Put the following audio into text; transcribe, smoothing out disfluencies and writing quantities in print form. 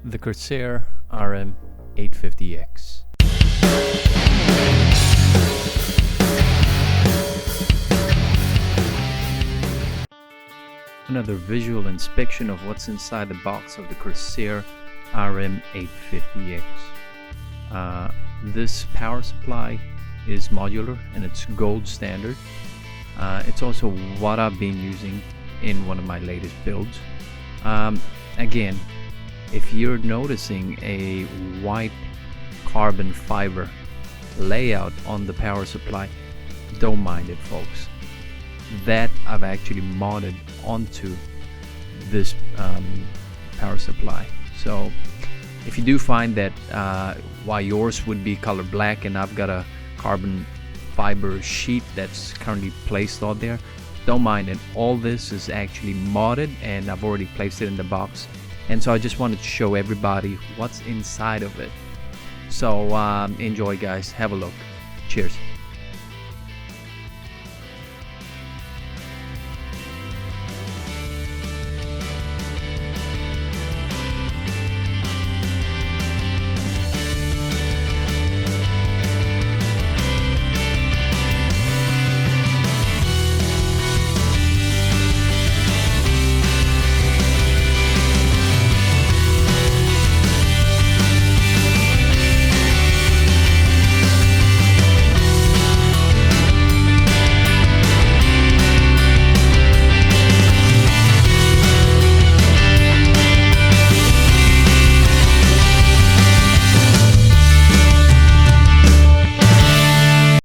the Corsair RM850x. Another visual inspection of what's inside the box of the Corsair RM850x. This power supply is modular and it's gold standard. It's also what I've been using in one of my latest builds. Again, if you're noticing a white carbon fiber layout on the power supply, don't mind it, folks. That I've actually modded onto this power supply. So if you do find that why yours would be color black and I've got a carbon fiber sheet that's currently placed on there, don't mind it. All this is actually modded and I've already placed it in the box, and so I just wanted to show everybody what's inside of it. So enjoy, guys, have a look. Cheers.